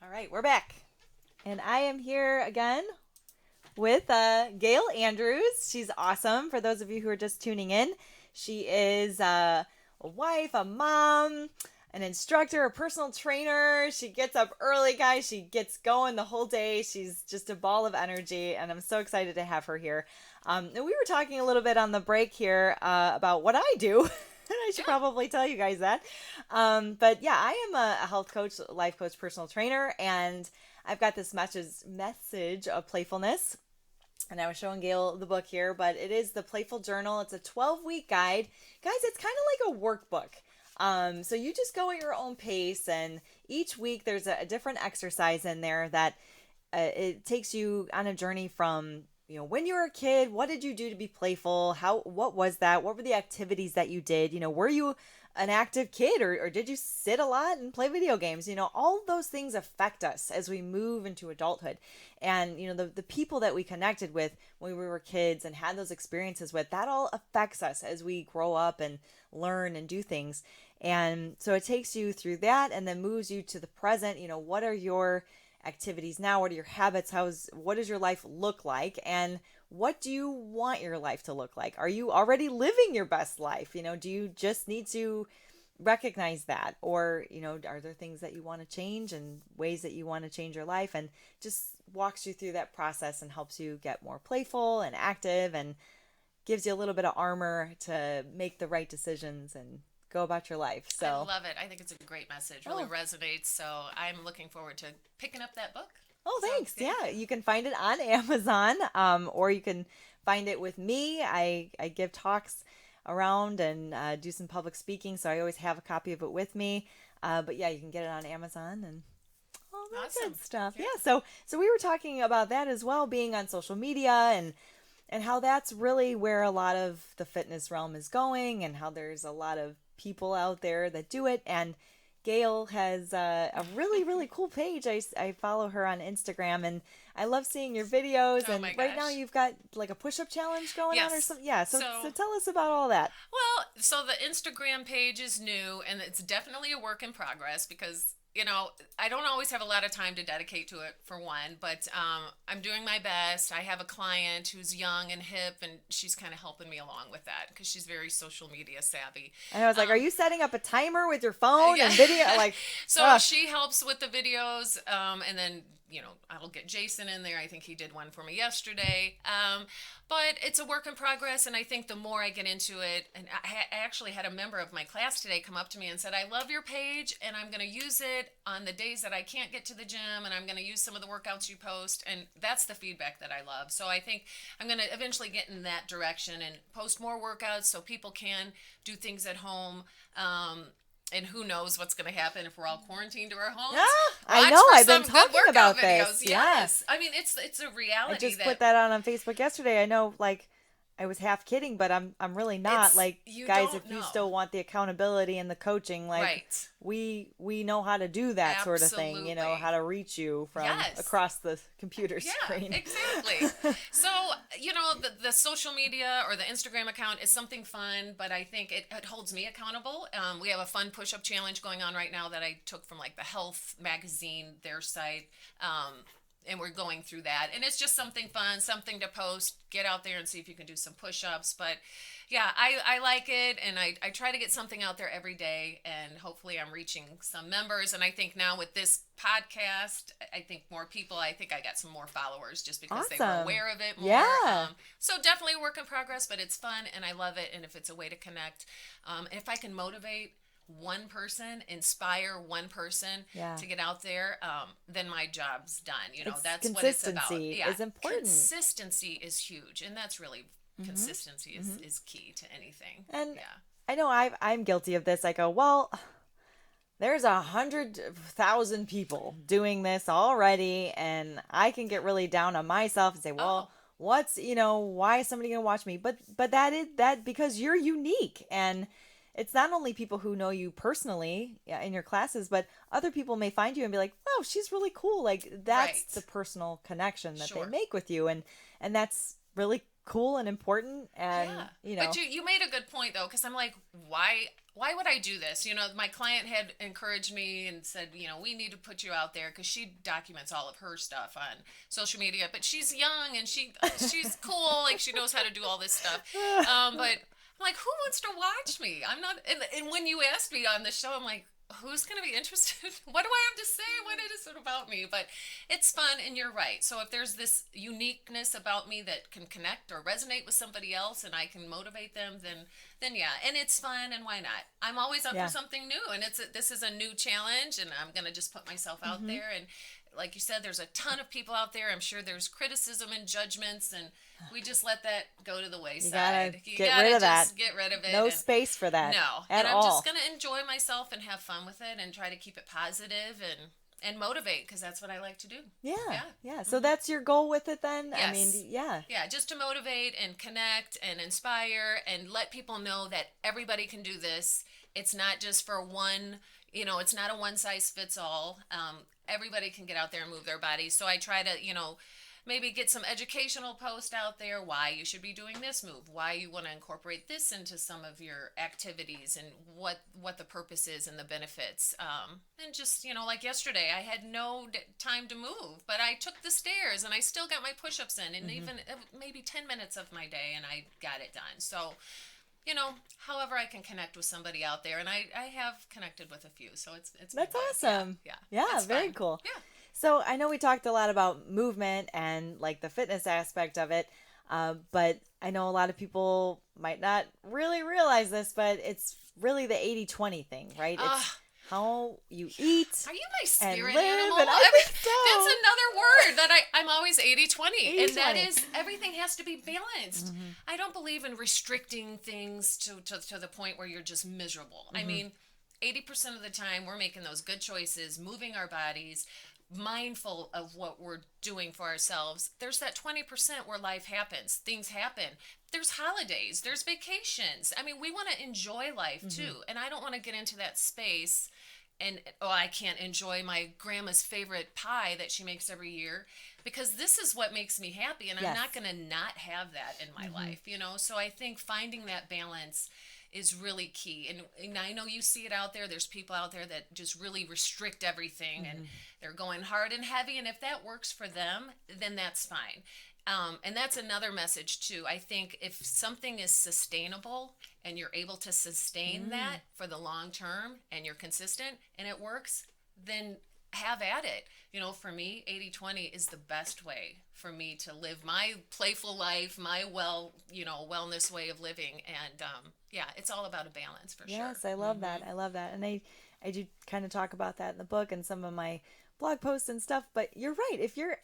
All right, we're back. And I am here again with Gayle Andrews. She's awesome. For those of you who are just tuning in, she is a wife, a mom, an instructor, a personal trainer. She gets up early, guys. She gets going the whole day. She's just a ball of energy, and I'm so excited to have her here. And we were talking a little bit on the break here about what I do. And I should probably tell you guys that. But yeah, I am a health coach, life coach, personal trainer, and I've got this message of playfulness. And I was showing Gayle the book here, but it is the Playful Journal. It's a 12-week guide. Guys, it's kind of like a workbook. So you just go at your own pace, and each week there's a different exercise in there that it takes you on a journey from, when you were a kid, what did you do to be playful? What was that? What were the activities that you did? Were you an active kid, or did you sit a lot and play video games? All of those things affect us as we move into adulthood. And, the people that we connected with when we were kids and had those experiences with, that all affects us as we grow up and learn and do things. And so it takes you through that and then moves you to the present. What are your activities now? What are your habits? What does your life look like? And what do you want your life to look like? Are you already living your best life? Do you just need to recognize that? Or, are there things that you want to change and ways that you want to change your life? And just walks you through that process and helps you get more playful and active and gives you a little bit of armor to make the right decisions and go about your life. So I love it. I think it's a great message. Really resonates. So I'm looking forward to picking up that book. Oh, thanks. Yeah, you can find it on Amazon, or you can find it with me. I give talks around and do some public speaking, so I always have a copy of it with me. But yeah, you can get it on Amazon and all that good stuff. Yeah. So we were talking about that as well, being on social media and how that's really where a lot of the fitness realm is going, and how there's a lot of people out there that do it. And Gayle has a really, really cool page. I follow her on Instagram, and I love seeing your videos. Oh, and right now you've got like a push-up challenge going on or something. Yeah, so tell us about all that. Well, so the Instagram page is new, and it's definitely a work in progress because I don't always have a lot of time to dedicate to it, for one, but I'm doing my best. I have a client who's young and hip, and she's kind of helping me along with that because she's very social media savvy. And I was like, are you setting up a timer with your phone and video? So she helps with the videos, and then I'll get Jason in there. I think he did one for me yesterday. But it's a work in progress, and I think the more I get into it, and I actually had a member of my class today come up to me and said, I love your page, and I'm going to use it on the days that I can't get to the gym, and I'm going to use some of the workouts you post, and that's the feedback that I love. So I think I'm going to eventually get in that direction and post more workouts so people can do things at home. And who knows what's going to happen if we're all quarantined to our homes? Yeah, I know. I've been talking about this. Yes. I mean, it's a reality. I just put that on Facebook yesterday. I know, I was half kidding, but I'm really not. Guys, if you still want the accountability and the coaching, right. we know how to do that sort of thing, how to reach you from across the computer screen. Yeah, exactly. So, the social media or the Instagram account is something fun, but I think it holds me accountable. We have a fun push-up challenge going on right now that I took from the Health magazine, their site. And we're going through that. And it's just something fun, something to post. Get out there and see if you can do some push-ups. But, yeah, I like it. And I try to get something out there every day. And hopefully I'm reaching some members. And I think now with this podcast, I think more people, I got some more followers just because they were aware of it more. Yeah. So definitely a work in progress, but it's fun. And I love it. And if it's a way to connect, if I can motivate one person, inspire one person Yeah. to get out there, then my job's done. It's That's what it's about. consistency Yeah, is important. consistency is huge, and that's really consistency is key to anything. And yeah. I know I'm guilty of this. I go, well, there's 100,000 people doing this already, and I can get really down on myself and say, well, what's, why is somebody gonna watch me? But that is that because you're unique, and it's not only people who know you personally in your classes, but other people may find you and be like, oh, she's really cool. Like that's Right. the personal connection that Sure. they make with you, and that's really cool and important. And But you made a good point though, because I'm like, why would I do this? My client had encouraged me and said, we need to put you out there, because she documents all of her stuff on social media, but she's young and she's cool, like she knows how to do all this stuff. But I'm like, who wants to watch me? I'm not. And when you asked me on the show, I'm like, who's going to be interested? What do I have to say? What is it about me? But it's fun, and you're right. So if there's this uniqueness about me that can connect or resonate with somebody else, and I can motivate them, then yeah, and it's fun, and why not? I'm always up for something new, and this is a new challenge, and I'm going to just put myself out there. And like you said, there's a ton of people out there. I'm sure there's criticism and judgments, and we just let that go to the wayside. You gotta get rid of that. Get rid of it. No space for that. No. At and I'm all. just going to enjoy myself and have fun with it and try to keep it positive and motivate, because that's what I like to do. Yeah. So that's your goal with it then? Yes. I mean, yeah. Yeah, just to motivate and connect and inspire and let people know that everybody can do this. It's not just for one, it's not a one size fits all. Everybody can get out there and move their bodies. So I try to, maybe get some educational post out there, why you should be doing this move, why you want to incorporate this into some of your activities, and what the purpose is and the benefits. And just, like yesterday, I had no time to move, but I took the stairs and I still got my push-ups in, and even maybe 10 minutes of my day, and I got it done. So, however I can connect with somebody out there, and I have connected with a few, so it's That's been awesome. Yeah. Yeah, It's very fun. cool. Yeah. So I know we talked a lot about movement and like the fitness aspect of it, but I know a lot of people might not really realize this, but it's really the 80-20 thing, right? It's how you eat. Are you my and spirit live, animal? and I think so. That's another word that I'm always 80-20. And that 80-20. is, everything has to be balanced. I don't believe in restricting things to the point where you're just miserable. I mean, 80% of the time we're making those good choices, moving our bodies, mindful of what we're doing for ourselves. There's that 20% where life happens, things happen. There's holidays, there's vacations. I mean, we want to enjoy life too. And I don't want to get into that space and, I can't enjoy my grandma's favorite pie that she makes every year, because this is what makes me happy. And I'm not going to not have that in my life, So I think finding that balance is really key. And I know you see it out there. There's people out there that just really restrict everything, and they're going hard and heavy. And if that works for them, then that's fine. And that's another message too. I think if something is sustainable and you're able to sustain that for the long term, and you're consistent and it works, then have at it. For me, 80-20 is the best way for me to live my playful life, my wellness way of living. And it's all about a balance for sure. Yes, I love that. I love that. And I do kind of talk about that in the book and some of my blog posts and stuff. But you're right. If you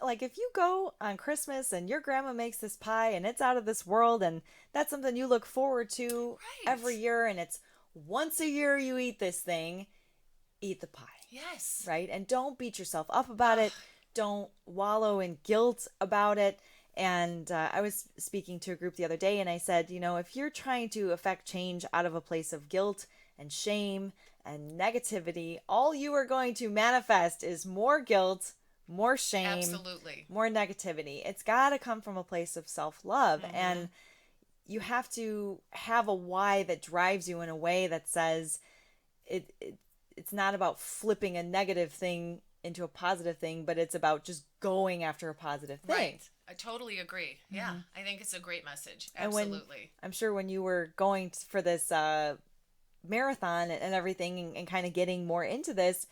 go on Christmas and your grandma makes this pie and it's out of this world, and that's something you look forward to every year, and it's once a year you eat this thing, eat the pie. Yes. Right? And don't beat yourself up about it. Don't wallow in guilt about it. And I was speaking to a group the other day, and I said, if you're trying to affect change out of a place of guilt and shame and negativity, all you are going to manifest is more guilt, more shame, Absolutely. more negativity. It's got to come from a place of self-love. And you have to have a why that drives you in a way that says it's not about flipping a negative thing into a positive thing, but it's about just going after a positive thing. Right. I totally agree. Yeah. I think it's a great message. And Absolutely. I'm sure when you were going for this marathon and everything, and kind of getting more into this,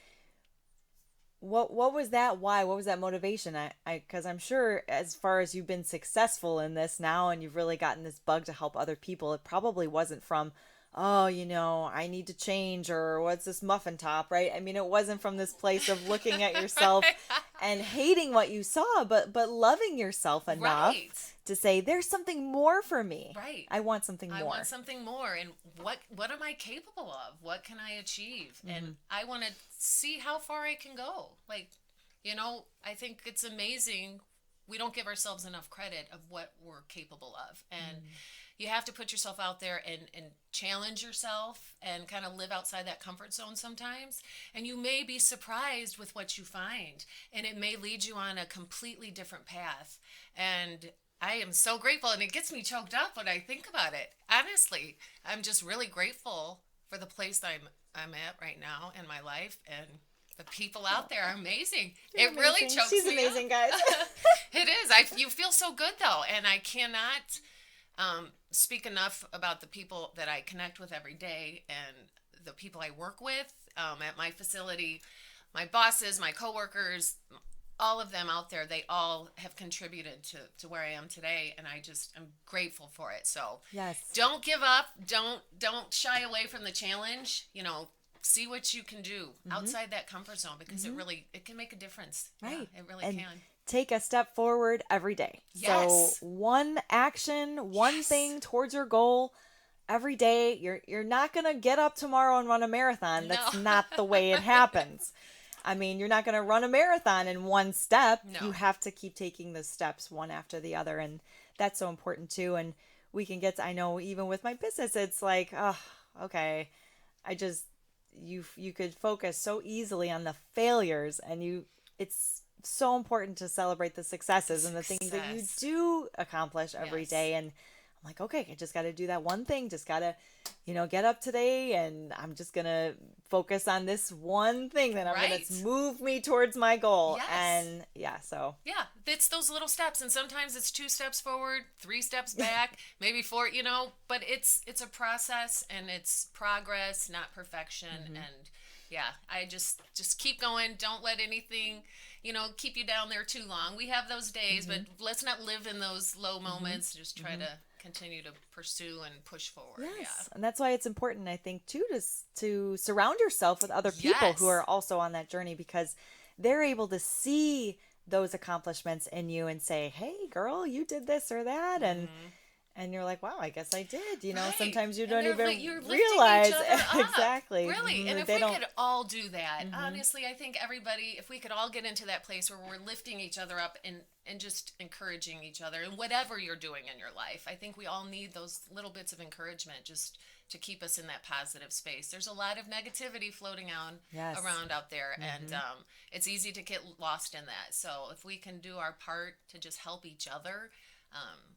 what was that why? What was that motivation? Because I'm sure as far as you've been successful in this now, and you've really gotten this bug to help other people, it probably wasn't from oh, I need to change, or what's this muffin top, right? I mean, it wasn't from this place of looking at yourself and hating what you saw, but loving yourself enough Right. to say, there's something more for me. Right. I want something more. I want something more. And what am I capable of? What can I achieve? And I want to see how far I can go. Like, I think it's amazing. We don't give ourselves enough credit of what we're capable of. And you have to put yourself out there and challenge yourself and kind of live outside that comfort zone sometimes. And you may be surprised with what you find. And it may lead you on a completely different path. And I am so grateful, and it gets me choked up when I think about it. Honestly, I'm just really grateful for the place I'm at right now in my life, and the people out there are amazing. You're it really amazing. chokes She's me amazing, up. guys. It is. You feel so good though, and I cannot speak enough about the people that I connect with every day and the people I work with at my facility, my bosses, my coworkers. All of them out there, they all have contributed to where I am today, and I'm grateful for it. So Yes. Don't give up. Don't shy away from the challenge. See what you can do outside that comfort zone, because it can make a difference. Right. Yeah, it really And can. take a step forward every day. Yes. So one action, one thing towards your goal every day. You're not going to get up tomorrow and run a marathon. That's not the way it happens. I mean, you're not going to run a marathon in one step. No. You have to keep taking the steps one after the other. And that's so important too. And we can I know even with my business, it's like, oh, okay. You could focus so easily on the failures, and it's so important to celebrate the successes and the things that you do accomplish every day. And I'm like, okay, I just got to do that one thing. Just got to, get up today, and I'm just going to focus on this one thing that I'm going to move me towards my goal. Yes. And yeah, it's those little steps, and sometimes it's 2 steps forward, 3 steps back, maybe 4, but it's a process, and it's progress, not perfection. And yeah, I just keep going. Don't let anything, keep you down there too long. We have those days, but let's not live in those low moments. Just try to continue to pursue and push forward. yes. Yeah. And that's why it's important, I think, too, to surround yourself with other people who are also on that journey, because they're able to see those accomplishments in you and say, hey, girl, you did this or that. And you're like, wow, I guess I did. Right. Sometimes you And don't you're even lifting realize. each other up. Exactly. Really. And if They we don't. could all do that, honestly, I think everybody, if we could all get into that place where we're lifting each other up and just encouraging each other in whatever you're doing in your life, I think we all need those little bits of encouragement just to keep us in that positive space. There's a lot of negativity floating around out there, and it's easy to get lost in that. So if we can do our part to just help each other,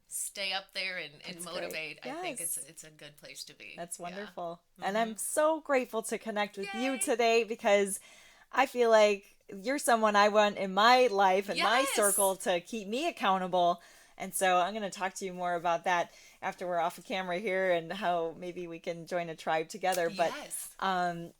stay up there and motivate, Yes. I think it's a good place to be. That's wonderful. And I'm so grateful to connect with you today, because I feel like you're someone I want in my life and my circle to keep me accountable. And so I'm going to talk to you more about that after we're off the camera here, and how maybe we can join a tribe together. But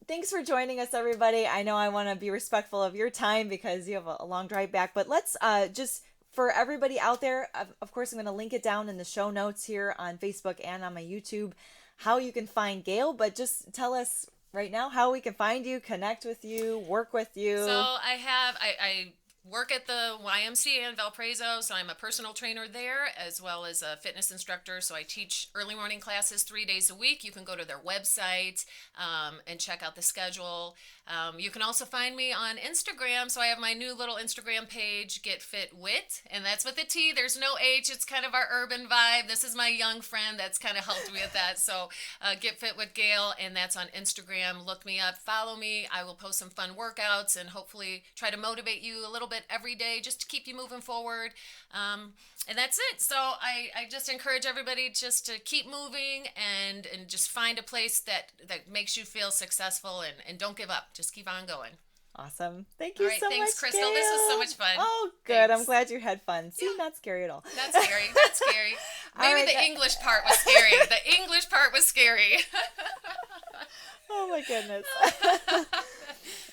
thanks for joining us, everybody. I know I want to be respectful of your time because you have a long drive back, but let's just, for everybody out there, of course, I'm going to link it down in the show notes here on Facebook and on my YouTube, how you can find Gayle. But just tell us right now how we can find you, connect with you, work with you. So I work at the YMCA in Valparaiso, so I'm a personal trainer there as well as a fitness instructor. So I teach early morning classes 3 days a week. You can go to their website and check out the schedule. You can also find me on Instagram. So I have my new little Instagram page, Get Fit Wit, and that's with a T. There's no H. It's kind of our urban vibe. This is my young friend that's kind of helped me with that. So Get Fit with Gayle, and that's on Instagram. Look me up, follow me. I will post some fun workouts and hopefully try to motivate you a little bit every day just to keep you moving forward. And that's it. So I just encourage everybody just to keep moving and just find a place that makes you feel successful, and don't give up. Just keep on going. Awesome. Thank you All right, so thanks, much, Crystal. Gayle. This was so much fun. Oh, good. Thanks. I'm glad you had fun. See, not scary at all. Not scary. Not scary. Maybe right, the English part was scary. The English part was scary. Oh, my goodness.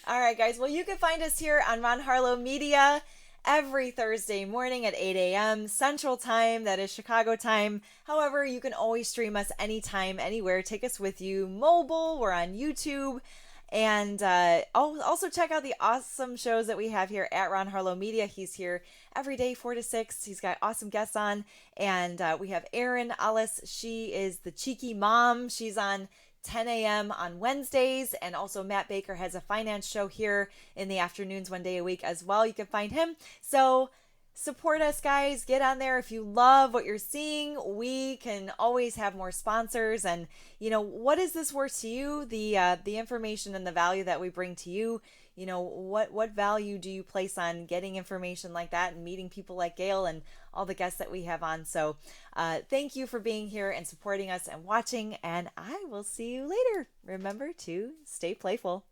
All right, guys. Well, you can find us here on Ron Harlow Media. every Thursday morning at 8 a.m. Central Time. That is Chicago time. However, you can always stream us anytime, anywhere. Take us with you mobile. We're on YouTube. And also check out the awesome shows that we have here at Ron Harlow Media. He's here every day, 4 to 6. He's got awesome guests on. And we have Erin Ellis. She is the cheeky mom. She's on 10 a.m. on Wednesdays. And also Matt Baker has a finance show here in the afternoons 1 day a week as well. You can find him. So support us, guys. Get on there. If you love what you're seeing, we can always have more sponsors. And what is this worth to you? The information and the value that we bring to you. What value do you place on getting information like that and meeting people like Gayle and all the guests that we have on? So thank you for being here and supporting us and watching, and I will see you later. Remember to stay playful.